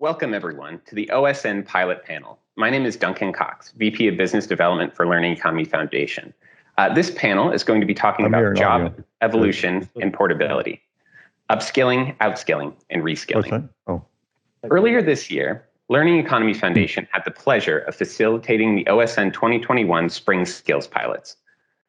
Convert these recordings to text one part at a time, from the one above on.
Welcome, everyone, to the OSN Pilot Panel. My name is Duncan Cox, VP of Business Development for Learning Economy Foundation. This panel is going to be talking about job evolution and portability, upskilling, outskilling, and reskilling. Earlier this year, Learning Economy Foundation had the pleasure of facilitating the OSN 2021 Spring Skills Pilots.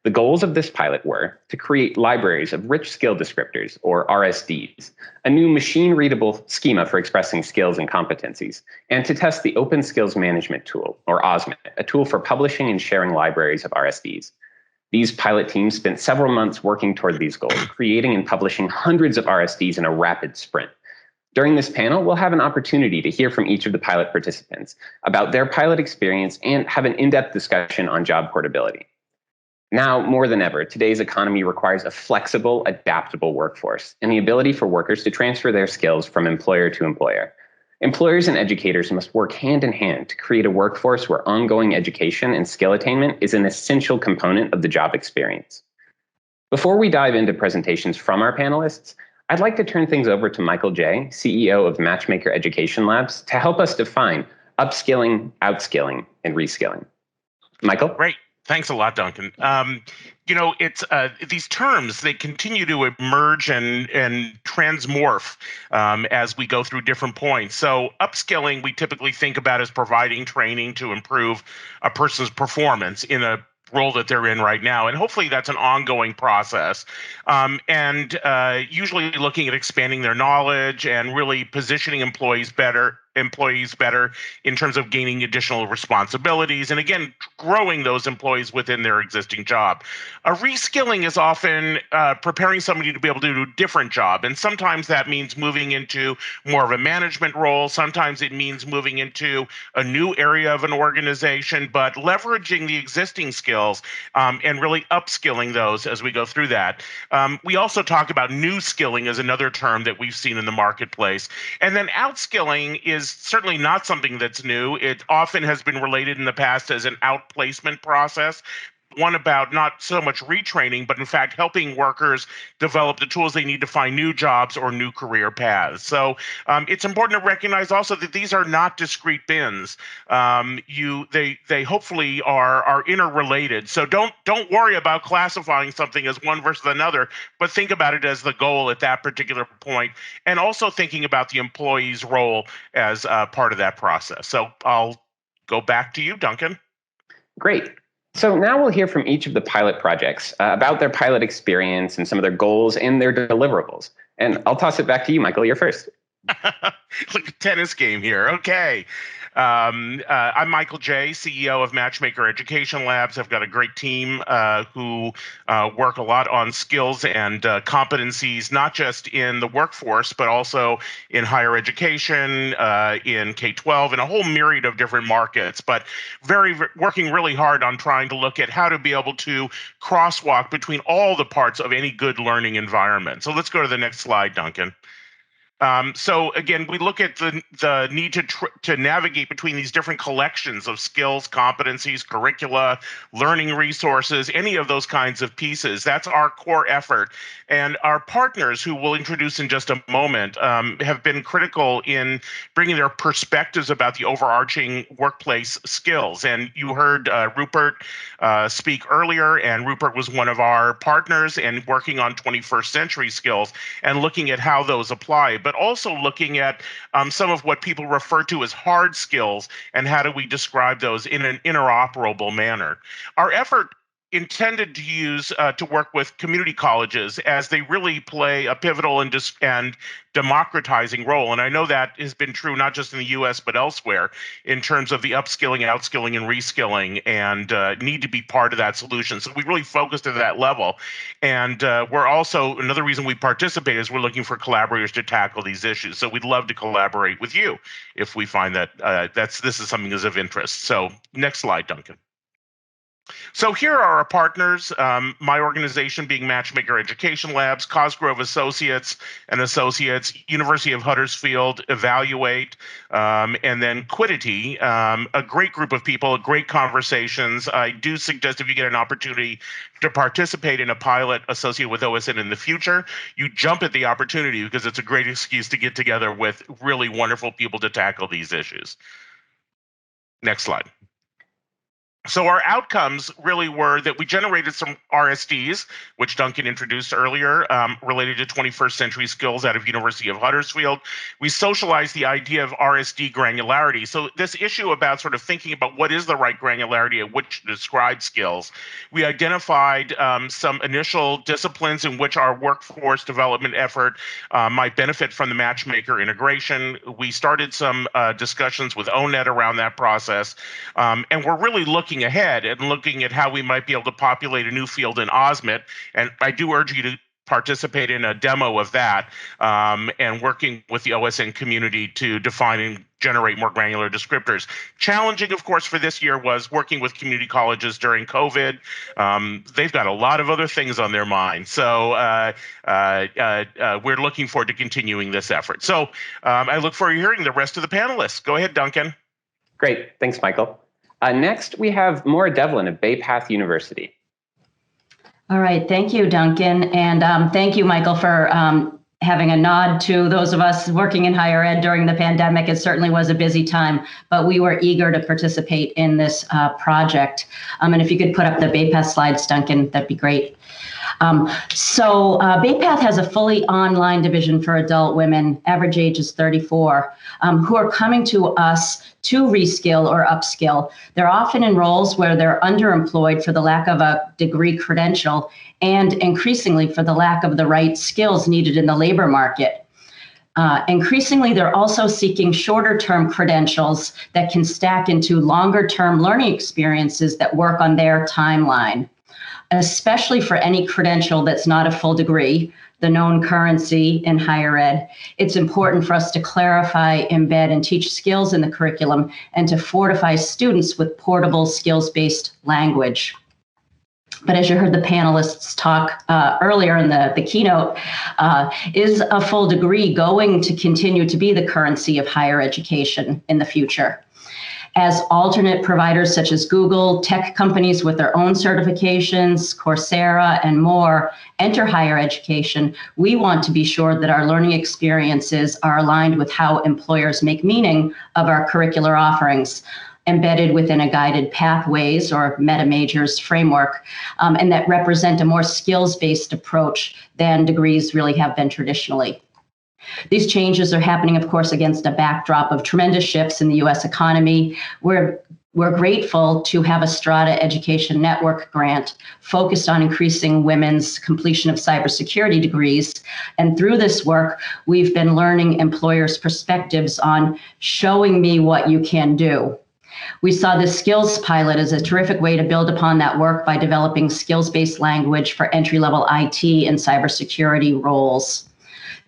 The goals of this pilot were to create libraries of rich skill descriptors, or RSDs, a new machine-readable schema for expressing skills and competencies, and to test the Open Skills Management Tool, or OSMIT, a tool for publishing and sharing libraries of RSDs. These pilot teams spent several months working toward these goals, creating and publishing hundreds of RSDs in a rapid sprint. During this panel, we'll have an opportunity to hear from each of the pilot participants about their pilot experience and have an in-depth discussion on job portability. Now, more than ever, today's economy requires a flexible, adaptable workforce and the ability for workers to transfer their skills from employer to employer. Employers and educators must work hand in hand to create a workforce where ongoing education and skill attainment is an essential component of the job experience. Before we dive into presentations from our panelists, I'd like to turn things over to Michael Jay, CEO of MatchMaker Education Labs, to help us define upskilling, outskilling, and reskilling. Michael? Great. Thanks a lot, Duncan. It's these terms, they continue to emerge and transmorph as we go through different points. So upskilling, we typically think about as providing training to improve a person's performance in a role that they're in right now. And hopefully that's an ongoing process. Usually looking at expanding their knowledge and really positioning employees better in terms of gaining additional responsibilities and, again, growing those employees within their existing job. A reskilling is often preparing somebody to be able to do a different job, and sometimes that means moving into more of a management role. Sometimes it means moving into a new area of an organization, but leveraging the existing skills and really upskilling those as we go through that. We also talk about new skilling as another term that we've seen in the marketplace. And then outskilling is certainly not something that's new. It often has been related in the past as an outplacement process, one about not so much retraining, but in fact helping workers develop the tools they need to find new jobs or new career paths. So it's important to recognize also that these are not discrete bins. They hopefully are interrelated. So don't worry about classifying something as one versus another, but think about it as the goal at that particular point, and also thinking about the employee's role as part of that process. So I'll go back to you, Duncan. Great. So now we'll hear from each of the pilot projects about their pilot experience and some of their goals and their deliverables. And I'll toss it back to you, Michael. You're first. Like a tennis game here. Okay. I'm Michael Jay, CEO of MatchMaker Education Labs. I've got a great team who work a lot on skills and competencies, not just in the workforce, but also in higher education, in K-12, and a whole myriad of different markets, but working really hard on trying to look at how to be able to crosswalk between all the parts of any good learning environment. So let's go to the next slide, Duncan. So again, we look at the need to navigate between these different collections of skills, competencies, curricula, learning resources, any of those kinds of pieces. That's our core effort. And our partners, who we'll introduce in just a moment, have been critical in bringing their perspectives about the overarching workplace skills. And you heard Rupert speak earlier, and Rupert was one of our partners and working on 21st century skills and looking at how those apply, but also looking at some of what people refer to as hard skills and how do we describe those in an interoperable manner. Our effort intended to use to work with community colleges as they really play a pivotal and democratizing role. And I know that has been true not just in the US, but elsewhere in terms of the upskilling, outskilling, and reskilling, and need to be part of that solution. So we really focused at that level. And we're also, another reason we participate is we're looking for collaborators to tackle these issues. So we'd love to collaborate with you if we find that this is something that's of interest. So next slide, Duncan. So here are our partners, my organization being MatchMaker Education Labs, Cosgrove Associates and Associates, University of Huddersfield, Evaluate, and then Quiddity, a great group of people, great conversations. I do suggest if you get an opportunity to participate in a pilot associated with OSN in the future, you jump at the opportunity because it's a great excuse to get together with really wonderful people to tackle these issues. Next slide. So our outcomes really were that we generated some RSDs, which Duncan introduced earlier, related to 21st century skills out of University of Huddersfield. We socialized the idea of RSD granularity. So this issue about sort of thinking about what is the right granularity at which to describe skills. We identified some initial disciplines in which our workforce development effort might benefit from the MatchMaker integration. We started some discussions with ONET around that process, and we're really looking ahead and looking at how we might be able to populate a new field in OSMIT. And I do urge you to participate in a demo of that, and working with the OSN community to define and generate more granular descriptors. Challenging, of course, for this year was working with community colleges during COVID. They've got a lot of other things on their mind. So we're looking forward to continuing this effort. So I look forward to hearing the rest of the panelists. Go ahead, Duncan. Great. Thanks, Michael. Next, we have Maura Devlin of Bay Path University. All right. Thank you, Duncan. And thank you, Michael, for having a nod to those of us working in higher ed during the pandemic. It certainly was a busy time, but we were eager to participate in this project. And if you could put up the Bay Path slides, Duncan, that'd be great. Bay Path has a fully online division for adult women, average age is 34, who are coming to us to reskill or upskill. They're often in roles where they're underemployed for the lack of a degree credential and increasingly for the lack of the right skills needed in the labor market. Increasingly, they're also seeking shorter-term credentials that can stack into longer-term learning experiences that work on their timeline, especially for any credential that's not a full degree, the known currency in higher ed. It's important for us to clarify, embed, and teach skills in the curriculum and to fortify students with portable skills-based language. But as you heard the panelists talk earlier in the keynote, is a full degree going to continue to be the currency of higher education in the future? As alternate providers such as Google, tech companies with their own certifications, Coursera, and more enter higher education, we want to be sure that our learning experiences are aligned with how employers make meaning of our curricular offerings, embedded within a guided pathways or meta majors framework, and that represent a more skills-based approach than degrees really have been traditionally. These changes are happening, of course, against a backdrop of tremendous shifts in the U.S. economy. We're grateful to have a Strata Education Network grant focused on increasing women's completion of cybersecurity degrees. And through this work, we've been learning employers' perspectives on showing me what you can do. We saw the skills pilot as a terrific way to build upon that work by developing skills-based language for entry-level IT and cybersecurity roles.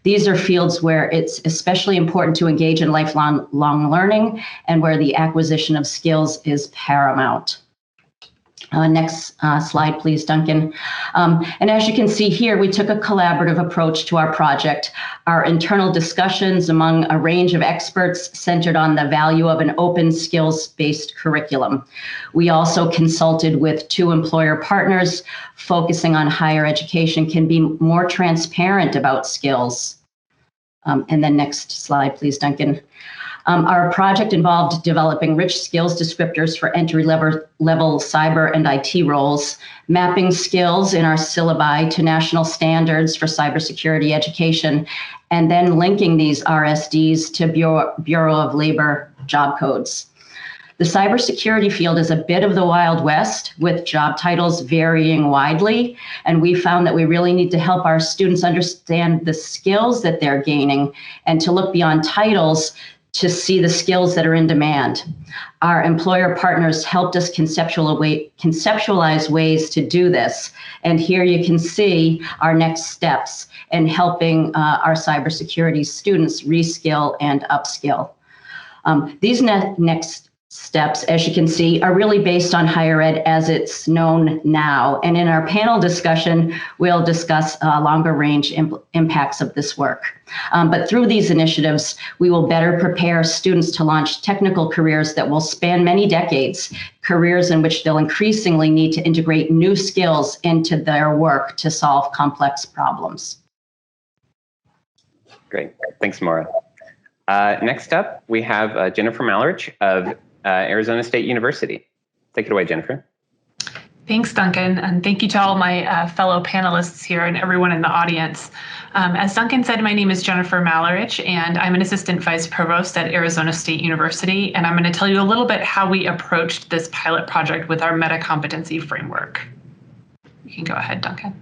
These are fields where it's especially important to engage in lifelong learning and where the acquisition of skills is paramount. Next slide, please, Duncan. And as you can see here, we took a collaborative approach to our project. Our internal discussions among a range of experts centered on the value of an open skills-based curriculum. We also consulted with 2 employer partners focusing on higher education can be more transparent about skills. And then next slide, please, Duncan. Our project involved developing rich skills descriptors for entry-level cyber and IT roles, mapping skills in our syllabi to national standards for cybersecurity education, and then linking these RSDs to Bureau of Labor job codes. The cybersecurity field is a bit of the Wild West, with job titles varying widely, and we found that we really need to help our students understand the skills that they're gaining and to look beyond titles to see the skills that are in demand. Our employer partners helped us conceptualize ways to do this. And here you can see our next steps in helping our cybersecurity students reskill and upskill. These next steps, as you can see, are really based on higher ed as it's known now. And in our panel discussion, we'll discuss longer range impacts of this work. But through these initiatives, we will better prepare students to launch technical careers that will span many decades, careers in which they'll increasingly need to integrate new skills into their work to solve complex problems. Great. Thanks, Maura. Next up, we have Jennifer Malerich of Arizona State University. Take it away, Jennifer. Thanks, Duncan, and thank you to all my fellow panelists here and everyone in the audience. As Duncan said, my name is Jennifer Malerich, and I'm an assistant vice provost at Arizona State University, and I'm going to tell you a little bit how we approached this pilot project with our meta competency framework. You can go ahead, Duncan.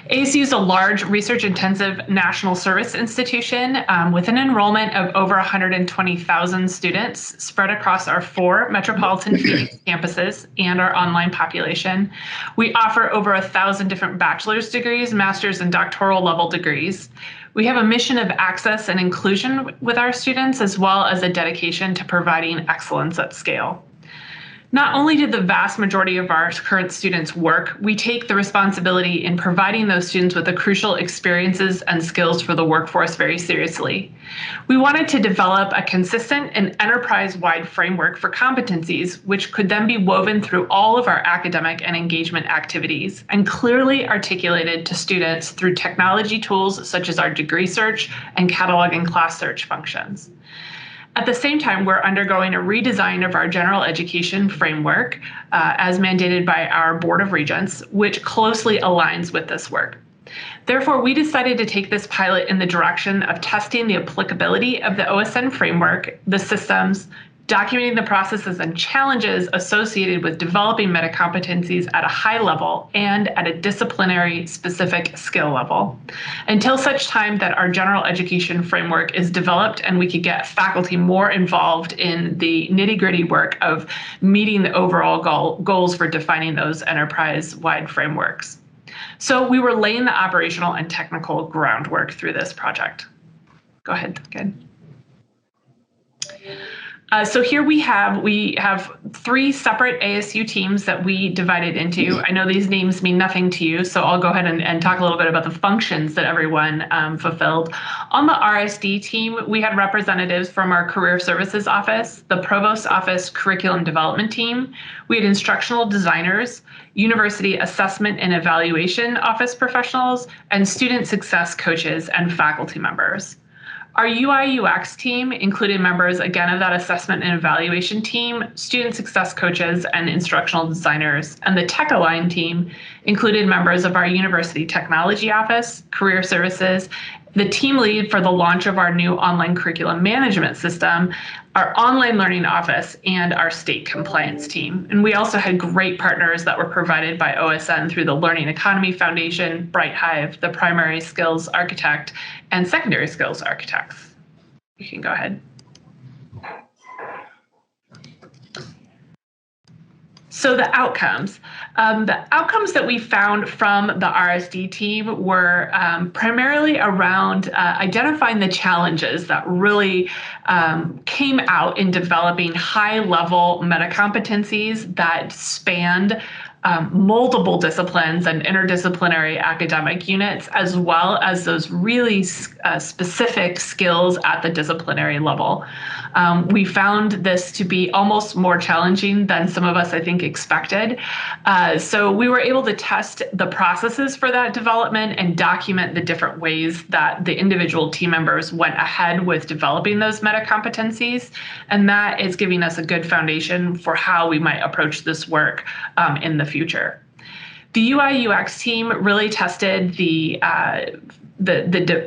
ASU is a large research-intensive national service institution with an enrollment of over 120,000 students spread across our 4 metropolitan Phoenix campuses and our online population. We offer over 1,000 different bachelor's degrees, master's, and doctoral level degrees. We have a mission of access and inclusion with our students, as well as a dedication to providing excellence at scale. Not only do the vast majority of our current students work, we take the responsibility in providing those students with the crucial experiences and skills for the workforce very seriously. We wanted to develop a consistent and enterprise-wide framework for competencies, which could then be woven through all of our academic and engagement activities and clearly articulated to students through technology tools such as our degree search and catalog and class search functions. At the same time, we're undergoing a redesign of our general education framework as mandated by our Board of Regents, which closely aligns with this work. Therefore, we decided to take this pilot in the direction of testing the applicability of the OSN framework, the systems, documenting the processes and challenges associated with developing meta competencies at a high level and at a disciplinary specific skill level, until such time that our general education framework is developed and we could get faculty more involved in the nitty-gritty work of meeting the overall goals for defining those enterprise-wide frameworks. So we were laying the operational and technical groundwork through this project. Go ahead, Duncan. So here we have 3 separate ASU teams that we divided into. I know these names mean nothing to you, so I'll go ahead and talk a little bit about the functions that everyone fulfilled. On the RSD team, we had representatives from our Career Services Office, the Provost Office Curriculum Development Team. We had instructional designers, University Assessment and Evaluation Office professionals, and student success coaches and faculty members. Our UI/UX team included members, again, of that assessment and evaluation team, student success coaches, and instructional designers. And the Tech Align team included members of our University Technology Office, Career Services, the team lead for the launch of our new online curriculum management system, our online learning office, and our state compliance team. And we also had great partners that were provided by OSN through the Learning Economy Foundation, Bright Hive, the Primary Skills Architect, and Secondary Skills Architects. You can go ahead. So the outcomes that we found from the RSD team were primarily around identifying the challenges that really came out in developing high-level meta competencies that spanned multiple disciplines and interdisciplinary academic units, as well as those really specific skills at the disciplinary level. We found this to be almost more challenging than some of us, I think, expected. So we were able to test the processes for that development and document the different ways that the individual team members went ahead with developing those meta competencies. And that is giving us a good foundation for how we might approach this work in the future. The UI/UX team really tested the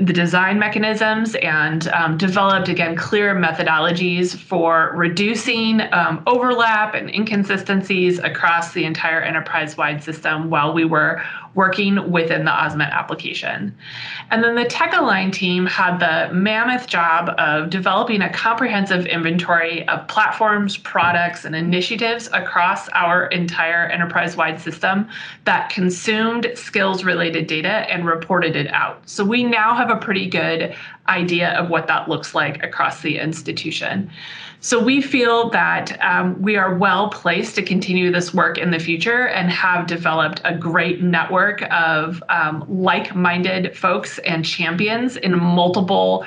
design mechanisms and developed, again, clear methodologies for reducing overlap and inconsistencies across the entire enterprise-wide system while we were working within the OSMET application. And then the Tech Align team had the mammoth job of developing a comprehensive inventory of platforms, products, and initiatives across our entire enterprise-wide system that consumed skills-related data and reported it out. So So we now have a pretty good idea of what that looks like across the institution. So we feel that we are well placed to continue this work in the future and have developed a great network of like-minded folks and champions in multiple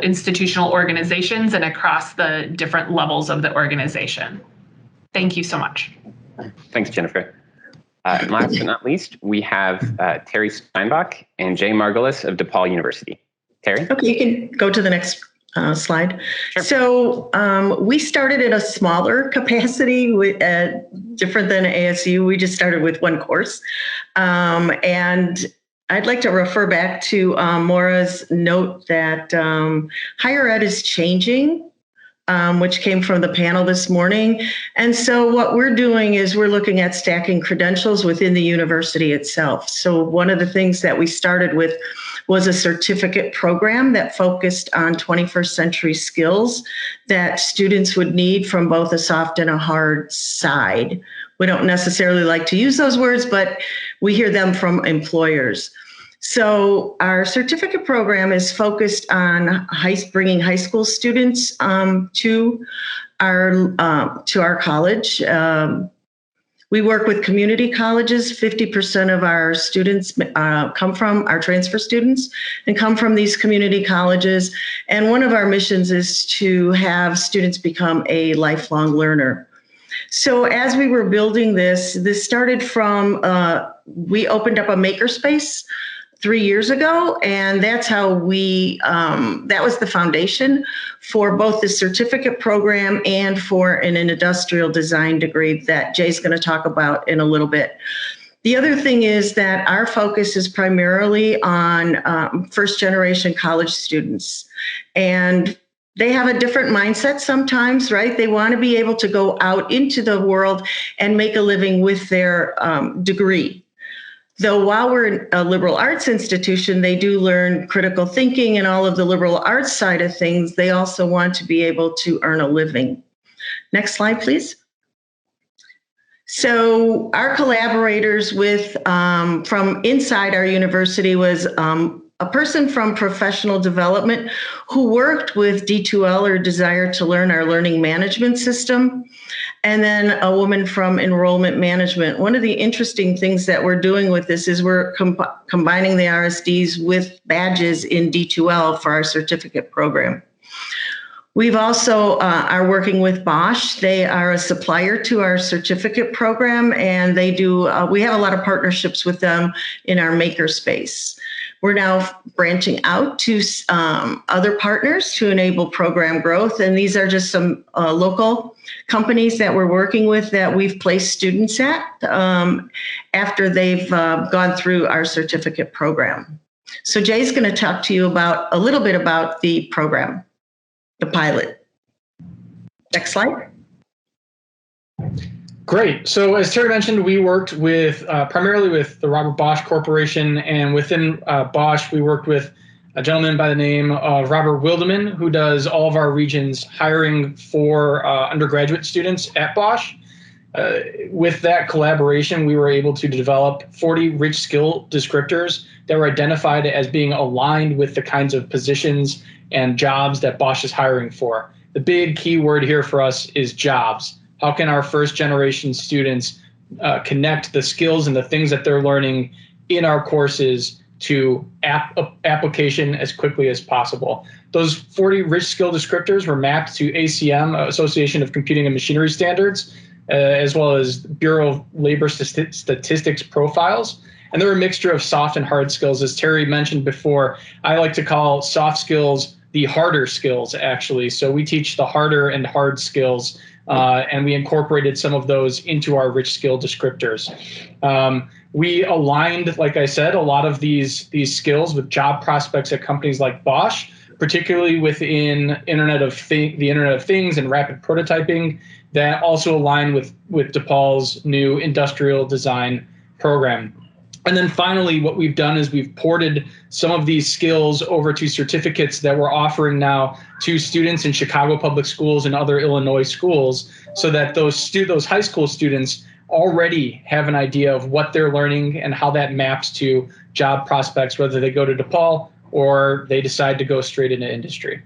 institutional organizations and across the different levels of the organization. Thank you so much. Thanks, Jennifer. Last but not least, we have Terry Steinbach and Jay Margalus of DePaul University. Terry? Okay, you can go to the next slide. Sure. So we started in a smaller capacity, different than ASU. We just started with one course. And I'd like to refer back to Maura's note that higher ed is changing, which came from the panel this morning. And so what we're doing is we're looking at stacking credentials within the university itself. So one of the things that we started with was a certificate program that focused on 21st century skills that students would need from both a soft and a hard side. We don't necessarily like to use those words, but we hear them from employers. So our certificate program is focused on bringing high school students to our college. We work with community colleges. 50% of our students are transfer students and come from these community colleges. And one of our missions is to have students become a lifelong learner. So as we were building this started from, we opened up a makerspace 3 years ago, and that's how that was the foundation for both the certificate program and for an industrial design degree that Jay's going to talk about in a little bit. The other thing is that our focus is primarily on first generation college students, and they have a different mindset sometimes, right? They want to be able to go out into the world and make a living with their degree. Though while we're a liberal arts institution, they do learn critical thinking and all of the liberal arts side of things. They also want to be able to earn a living. Next slide, please. So our collaborators from inside our university was a person from professional development who worked with D2L, or Desire to Learn, our learning management system, and then a woman from enrollment management. One of the interesting things that we're doing with this is we're combining the RSDs with badges in D2L for our certificate program. We've also are working with Bosch. They are a supplier to our certificate program, and they do. We have a lot of partnerships with them in our makerspace. We're now branching out to other partners to enable program growth, and these are just some local companies that we're working with that we've placed students at after they've gone through our certificate program. So Jay's going to talk to you a little bit about the program, the pilot. Next slide. Great. So as Terry mentioned, we worked with primarily with the Robert Bosch Corporation, and within Bosch, we worked with a gentleman by the name of Robert Wildeman, who does all of our region's hiring for undergraduate students at Bosch. With that collaboration, we were able to develop 40 rich skill descriptors that were identified as being aligned with the kinds of positions and jobs that Bosch is hiring for. The big key word here for us is jobs. How can our first generation students connect the skills and the things that they're learning in our courses to application as quickly as possible? Those 40 rich skill descriptors were mapped to ACM, Association of Computing and Machinery Standards, as well as Bureau of Labor Statistics profiles. And they're a mixture of soft and hard skills. As Terry mentioned before, I like to call soft skills the harder skills, actually. So we teach the harder and hard skills, and we incorporated some of those into our rich skill descriptors. We aligned, like I said, a lot of these skills with job prospects at companies like Bosch, particularly within the Internet of Things and rapid prototyping, that also align with DePaul's new industrial design program. And then finally, what we've done is we've ported some of these skills over to certificates that we're offering now to students in Chicago public schools and other Illinois schools, so that those high school students already have an idea of what they're learning and how that maps to job prospects, whether they go to DePaul or they decide to go straight into industry.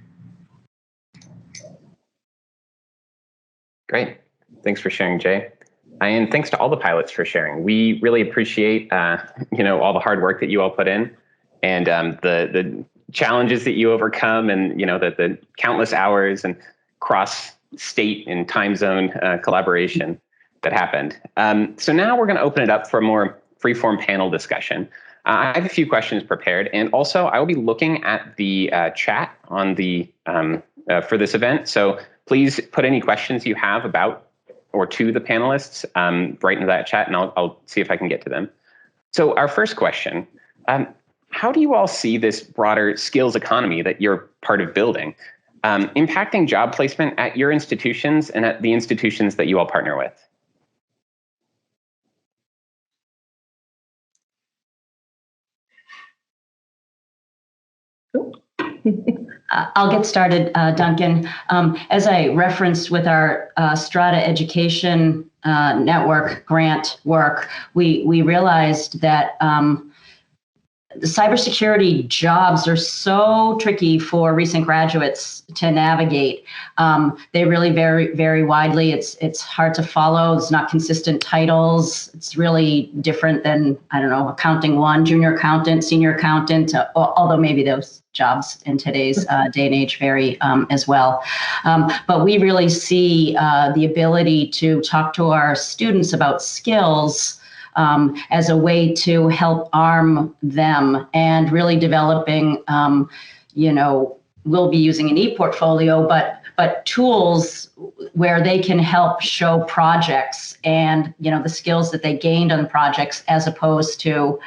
Great. Thanks for sharing, Jay. And thanks to all the pilots for sharing. We really appreciate, all the hard work that you all put in, and the challenges that you overcome, and the countless hours and cross-state and time zone collaboration that happened. So now we're going to open it up for a more free-form panel discussion. I have a few questions prepared, and also I will be looking at the chat on the for this event. So please put any questions you have about or to the panelists right into that chat, and I'll see if I can get to them. So our first question, how do you all see this broader skills economy that you're part of building impacting job placement at your institutions and at the institutions that you all partner with? I'll get started, Duncan. As I referenced with our Strata Education Network grant work, we realized that the cybersecurity jobs are so tricky for recent graduates to navigate. They really vary widely. It's hard to follow. It's not consistent titles. It's really different than, accounting one, junior accountant, senior accountant, although maybe those jobs in today's day and age vary as well. But we really see the ability to talk to our students about skills as a way to help arm them, and really developing, we'll be using an e-portfolio, but tools where they can help show projects and, the skills that they gained on the projects, as opposed to,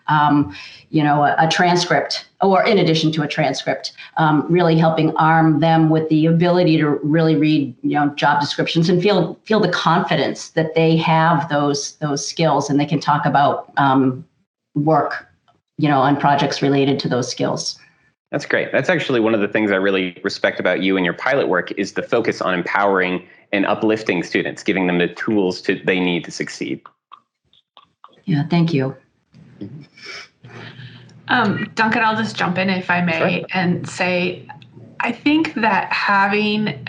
a transcript, or in addition to a transcript, really helping arm them with the ability to really read, job descriptions and feel the confidence that they have those skills, and they can talk about work, on projects related to those skills. That's great. That's actually one of the things I really respect about you and your pilot work, is the focus on empowering and uplifting students, giving them the tools they need to succeed. Yeah, thank you. Duncan, I'll just jump in if I may. Sure. And say, I think that having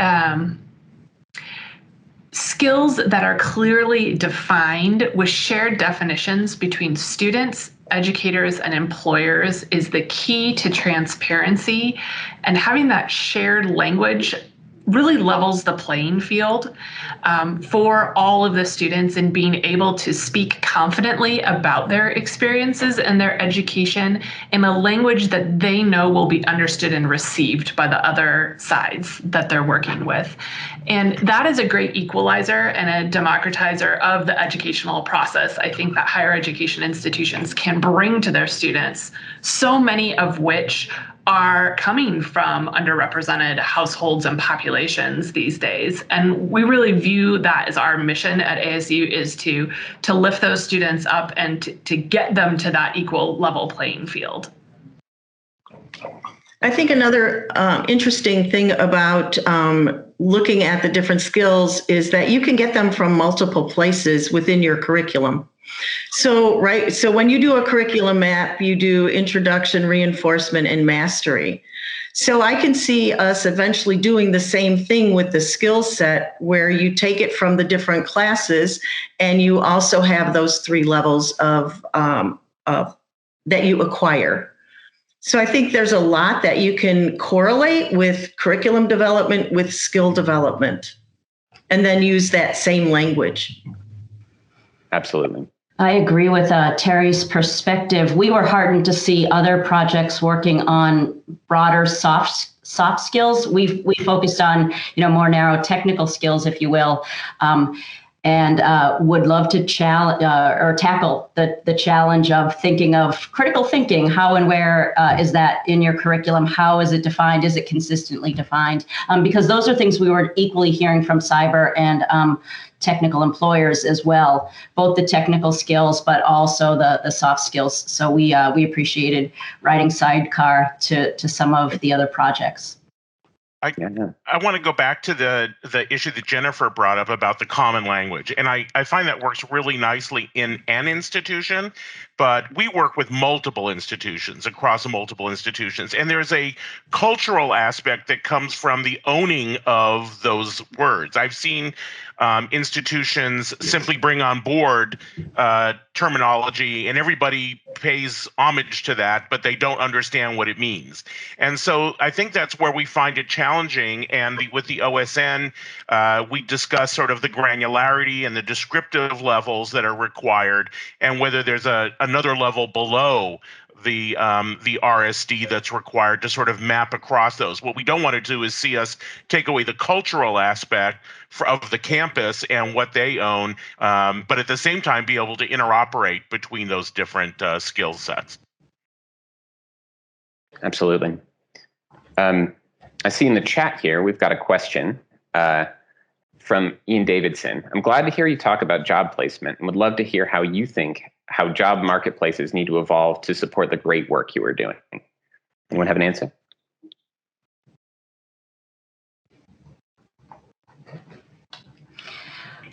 skills that are clearly defined with shared definitions between students, educators, and employers is the key to transparency, and having that shared language really levels the playing field for all of the students, and being able to speak confidently about their experiences and their education in a language that they know will be understood and received by the other sides that they're working with. And that is a great equalizer and a democratizer of the educational process. I think that higher education institutions can bring to their students, so many of which are coming from underrepresented households and populations these days. And we really view that as our mission at ASU, is to lift those students up and to get them to that equal level playing field. I think another interesting thing about looking at the different skills is that you can get them from multiple places within your curriculum. So when you do a curriculum map, you do introduction, reinforcement, and mastery. So I can see us eventually doing the same thing with the skill set, where you take it from the different classes, and you also have those 3 levels of that you acquire. So I think there's a lot that you can correlate with curriculum development with skill development, and then use that same language. Absolutely. I agree with Terry's perspective. We were heartened to see other projects working on broader soft skills. We focused on more narrow technical skills, if you will, and would love to tackle the challenge of thinking of critical thinking. How and where is that in your curriculum? How is it defined? Is it consistently defined? Because those are things we were equally hearing from cyber and technical employers as well, both the technical skills, but also the soft skills. So we appreciated writing sidecar to some of the other projects. I want to go back to the issue that Jennifer brought up about the common language. And I find that works really nicely in an institution, but we work with multiple institutions across multiple institutions. And there's a cultural aspect that comes from the owning of those words. I've seen institutions simply bring on board terminology and everybody pays homage to that, but they don't understand what it means. And so I think that's where we find it challenging. And with the OSN, we discuss sort of the granularity and the descriptive levels that are required, and whether there's another level below the RSD that's required to sort of map across those. What we don't want to do is see us take away the cultural aspect of the campus and what they own, but at the same time be able to interoperate between those different skill sets. Absolutely. I see in the chat here, we've got a question from Ian Davidson. I'm glad to hear you talk about job placement and would love to hear how you think how job marketplaces need to evolve to support the great work you are doing. Anyone have an answer?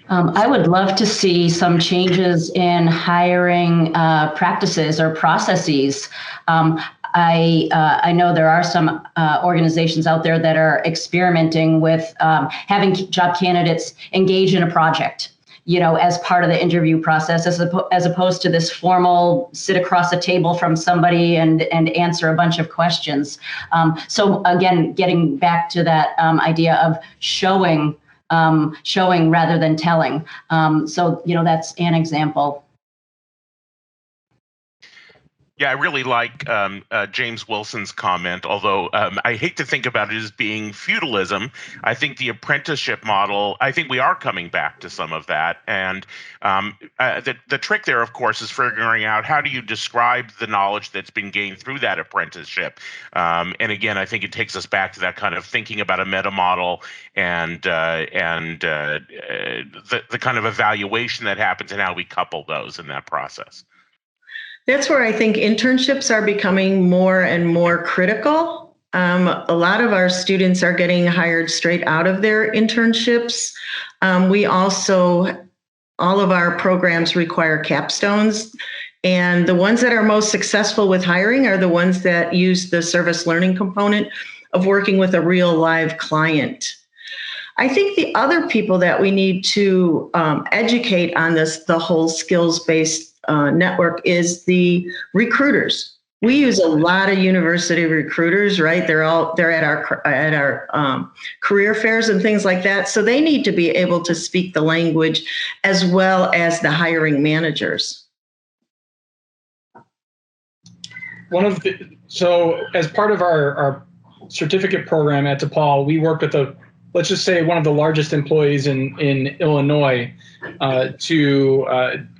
I would love to see some changes in hiring practices or processes. I know there are some organizations out there that are experimenting with having job candidates engage in a project, as part of the interview process, as opposed to this formal sit across a table from somebody and answer a bunch of questions. So again, getting back to that idea of showing rather than telling. So, that's an example. Yeah, I really like James Wilson's comment, although I hate to think about it as being feudalism. I think the apprenticeship model, I think we are coming back to some of that. And the trick there, of course, is figuring out how do you describe the knowledge that's been gained through that apprenticeship. And again, I think it takes us back to that kind of thinking about a meta model and the kind of evaluation that happens and how we couple those in that process. That's where I think internships are becoming more and more critical. A lot of our students are getting hired straight out of their internships. We also, all of our programs require capstones. And the ones that are most successful with hiring are the ones that use the service learning component of working with a real live client. I think the other people that we need to educate on the whole skills-based network is the recruiters. We use a lot of university recruiters, right? They're at our career fairs and things like that. So they need to be able to speak the language as well as the hiring managers. So as part of our certificate program at DePaul, we work with let's just say one of the largest employees in Illinois to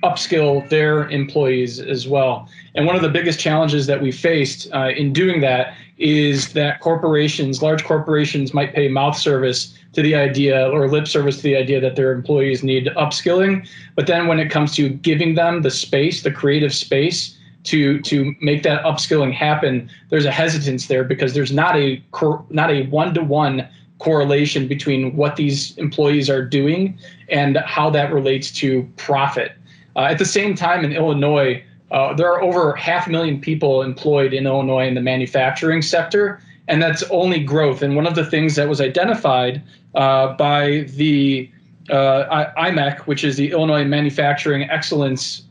upskill their employees as well. And one of the biggest challenges that we faced in doing that is that large corporations might pay mouth service to the idea or lip service to the idea that their employees need upskilling. But then when it comes to giving them the space, the creative space to make that upskilling happen, there's a hesitance there because there's not a one-to-one correlation between what these employees are doing and how that relates to profit. At the same time, in Illinois, there are over 500,000 people employed in Illinois in the manufacturing sector, and that's only growth. And one of the things that was identified by the IMEC, which is the Illinois Manufacturing Excellence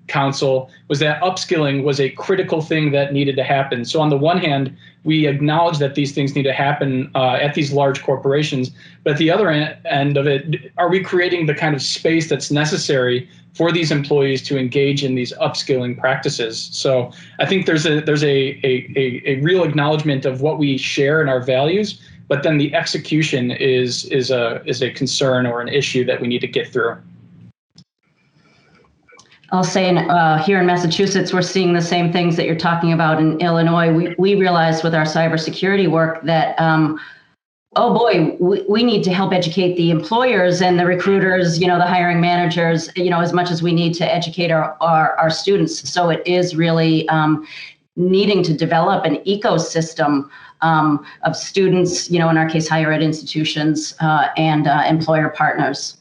Council, was that upskilling was a critical thing that needed to happen. So on the one hand, we acknowledge that these things need to happen at these large corporations, but at the other end of it, are we creating the kind of space that's necessary for these employees to engage in these upskilling practices? So I think there's a real acknowledgement of what we share in our values, but then the execution is a concern or an issue that we need to get through. I'll say here in Massachusetts, we're seeing the same things that you're talking about in Illinois. We realized with our cybersecurity work that, oh boy, we need to help educate the employers and the recruiters, the hiring managers, as much as we need to educate our students. So it is really needing to develop an ecosystem of students, in our case, higher ed institutions and employer partners.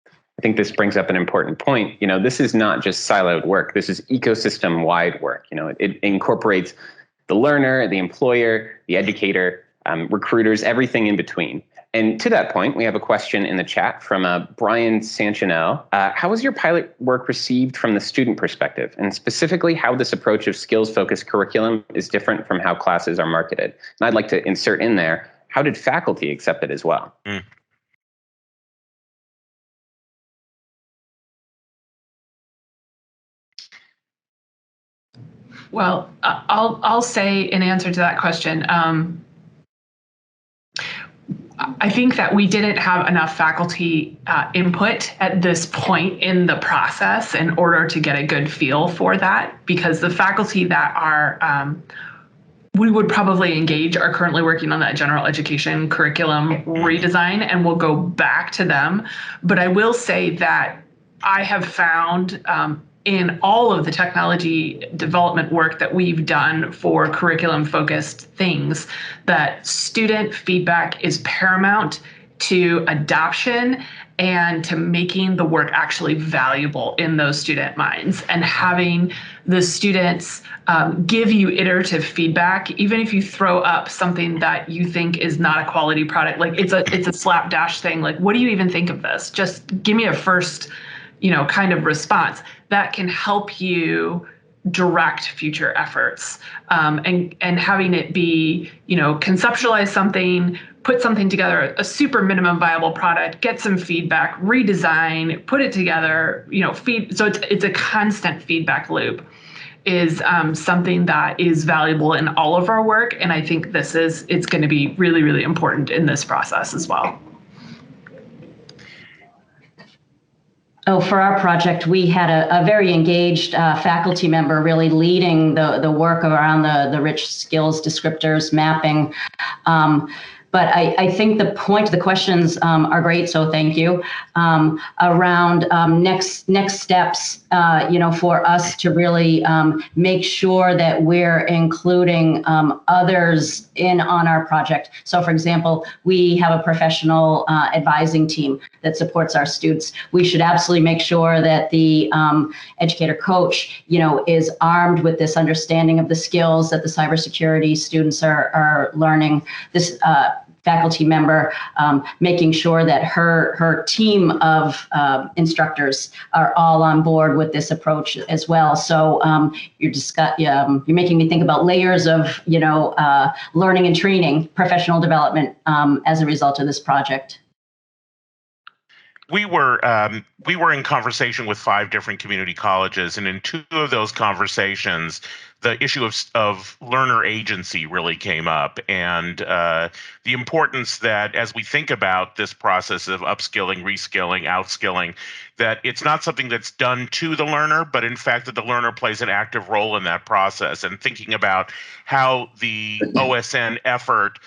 I think this brings up an important point. This is not just siloed work. This is ecosystem-wide work. It incorporates the learner, the employer, the educator, recruiters, everything in between. And to that point, we have a question in the chat from Brian Sanchinel. How was your pilot work received from the student perspective? And specifically, how this approach of skills-focused curriculum is different from how classes are marketed? And I'd like to insert in there, how did faculty accept it as well? Well, I'll say in answer to that question, I think that we didn't have enough faculty input at this point in the process in order to get a good feel for that, because the faculty that are we would probably engage are currently working on that general education curriculum redesign, and we'll go back to them. But I will say that I have found in all of the technology development work that we've done for curriculum-focused things, that student feedback is paramount to adoption and to making the work actually valuable in those student minds, and having the students give you iterative feedback, even if you throw up something that you think is not a quality product. Like it's a slapdash thing. Like, what do you even think of this? Just give me a first kind of response that can help you direct future efforts, and having it be, conceptualize something, put something together, a super minimum viable product, get some feedback, redesign, put it together, feed. So it's a constant feedback loop is something that is valuable in all of our work. And I think it's going to be really, really important in this process as well. Oh, for our project, we had a very engaged faculty member really leading the work around the rich skills descriptors mapping. But I think the point of the questions are great, so thank you. Around next steps, for us to really make sure that we're including others in on our project. So, for example, we have a professional advising team that supports our students. We should absolutely make sure that the educator coach, is armed with this understanding of the skills that the cybersecurity students are learning. This faculty member making sure that her team of instructors are all on board with this approach as well. So you're making me think about layers of learning and training, professional development as a result of this project. We were in conversation with 5 different community colleges, and in 2 of those conversations, the issue of learner agency really came up, and the importance that as we think about this process of upskilling, reskilling, outskilling, that it's not something that's done to the learner, but in fact that the learner plays an active role in that process, and thinking about how the OSN effort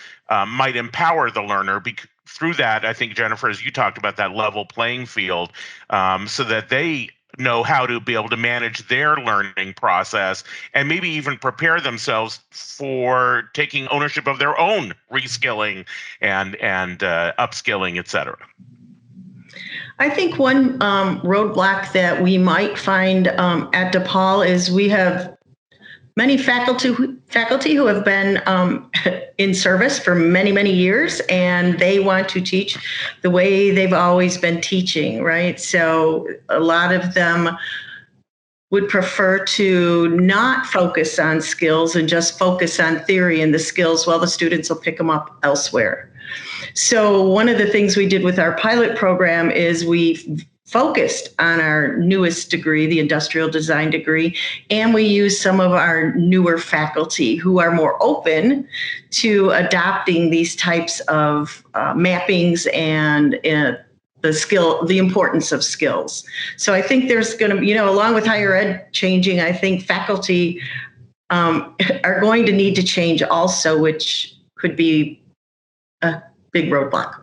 might empower the learner through that. I think, Jennifer, as you talked about, that level playing field, so that they know how to be able to manage their learning process and maybe even prepare themselves for taking ownership of their own reskilling and upskilling, et cetera. I think one roadblock that we might find at DePaul is we have many faculty who have been in service for many, many years, and they want to teach the way they've always been teaching, right? So a lot of them would prefer to not focus on skills and just focus on theory and the skills while the students will pick them up elsewhere. So one of the things we did with our pilot program is we focused on our newest degree, the industrial design degree, and we used some of our newer faculty who are more open to adopting these types of mappings and the importance of skills. So I think there's going to be, along with higher ed changing, I think faculty are going to need to change also, which could be a big roadblock.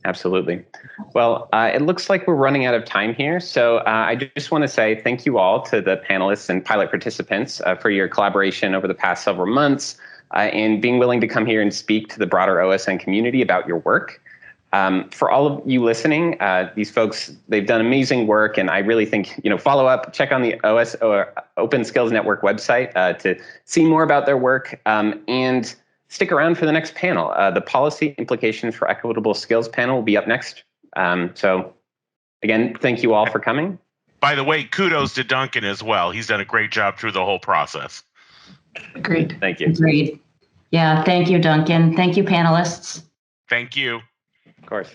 Absolutely. Well, it looks like we're running out of time here. So I just want to say thank you all to the panelists and pilot participants for your collaboration over the past several months. and being willing to come here and speak to the broader OSN community about your work. For all of you listening, these folks, they've done amazing work, and I really think, follow up, check on the Open Skills Network website to see more about their work, and stick around for the next panel. The Policy Implications for Equitable Skills panel will be up next. So again, thank you all for coming. By the way, kudos to Duncan as well. He's done a great job through the whole process. Agreed. Thank you. Agreed. Yeah, thank you, Duncan. Thank you, panelists. Thank you. Of course.